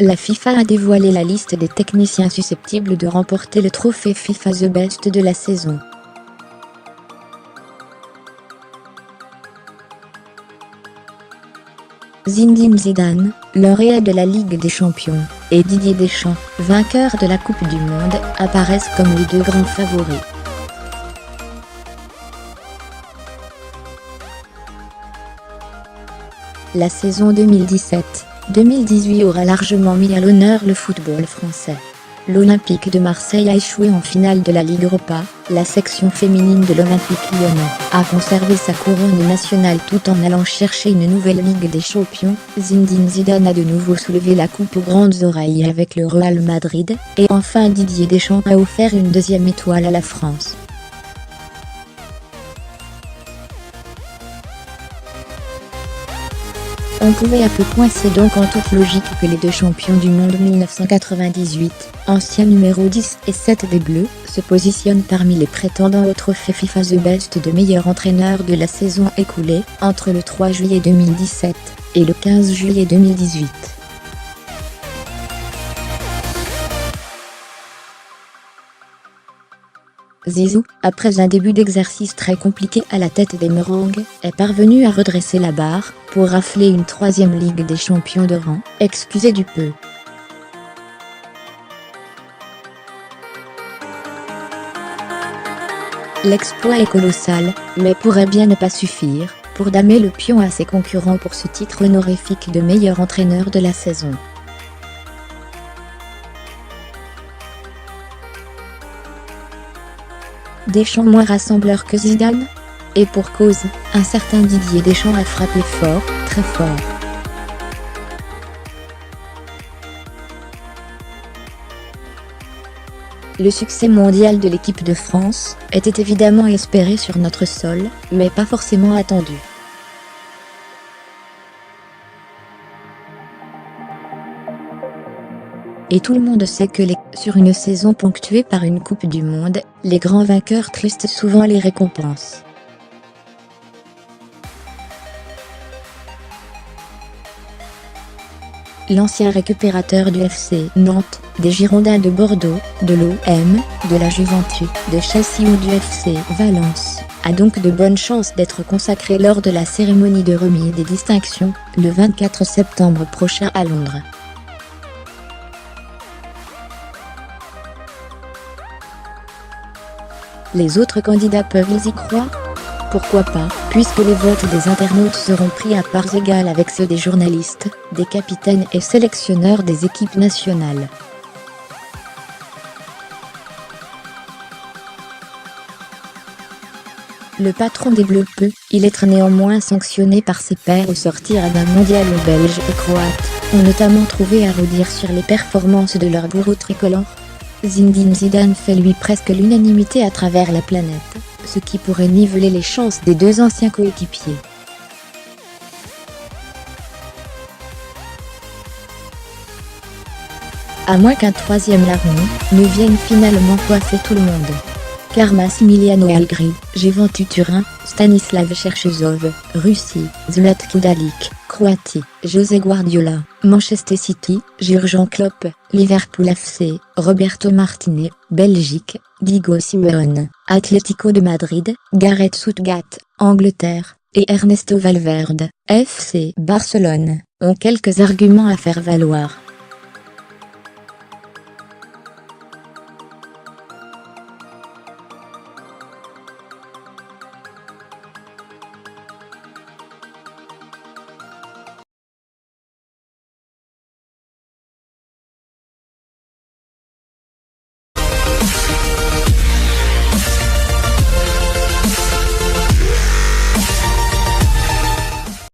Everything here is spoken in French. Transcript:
La FIFA a dévoilé la liste des techniciens susceptibles de remporter le trophée FIFA The Best de la saison. Zinedine Zidane, lauréat de la Ligue des Champions, et Didier Deschamps, vainqueur de la Coupe du Monde, apparaissent comme les deux grands favoris. La saison 2017-2018 aura largement mis à l'honneur le football français. L'Olympique de Marseille a échoué en finale de la Ligue Europa. La section féminine de l'Olympique lyonnais a conservé sa couronne nationale tout en allant chercher une nouvelle Ligue des Champions. Zinedine Zidane a de nouveau soulevé la coupe aux grandes oreilles avec le Real Madrid. Et enfin Didier Deschamps a offert une deuxième étoile à la France. On pouvait un peu coincer donc en toute logique que les deux champions du monde 1998, anciens numéro 10 et 7 des Bleus, se positionnent parmi les prétendants au trophée FIFA The Best de meilleur entraîneur de la saison écoulée, entre le 3 juillet 2017 et le 15 juillet 2018. Zizou, après un début d'exercice très compliqué à la tête des Merengues, est parvenu à redresser la barre, pour rafler une troisième Ligue des Champions de rang, excusez du peu. L'exploit est colossal, mais pourrait bien ne pas suffire, pour damer le pion à ses concurrents pour ce titre honorifique de meilleur entraîneur de la saison. Deschamps moins rassembleur que Zidane? Et pour cause, un certain Didier Deschamps a frappé fort, très fort. Le succès mondial de l'équipe de France était évidemment espéré sur notre sol, mais pas forcément attendu. Et tout le monde sait que sur une saison ponctuée par une Coupe du Monde, les grands vainqueurs tristent souvent les récompenses. L'ancien récupérateur du FC Nantes, des Girondins de Bordeaux, de l'OM, de la Juventus, de Chelsea ou du FC Valence, a donc de bonnes chances d'être consacré lors de la cérémonie de remise des distinctions, le 24 septembre prochain à Londres. Les autres candidats peuvent y croire? Pourquoi pas, puisque les votes des internautes seront pris à parts égales avec ceux des journalistes, des capitaines et sélectionneurs des équipes nationales. Le patron des Bleus peut être néanmoins sanctionné par ses pairs au sortir d'un mondial où Belges et Croates ont notamment trouvé à redire sur les performances de leur bourreau tricolore. Zinedine Zidane fait lui presque l'unanimité à travers la planète, ce qui pourrait niveler les chances des deux anciens coéquipiers. À moins qu'un troisième larron ne vienne finalement coiffer tout le monde. Car Massimiliano Allegri, Juventus Turin, Stanislav Cherchesov, Russie, Zlatko Dalic, Croatie, José Guardiola, Manchester City, Jurgen Klopp, Liverpool FC, Roberto Martinez, Belgique, Diego Simeone, Atlético de Madrid, Gareth Southgate, Angleterre, et Ernesto Valverde, FC Barcelone, ont quelques arguments à faire valoir.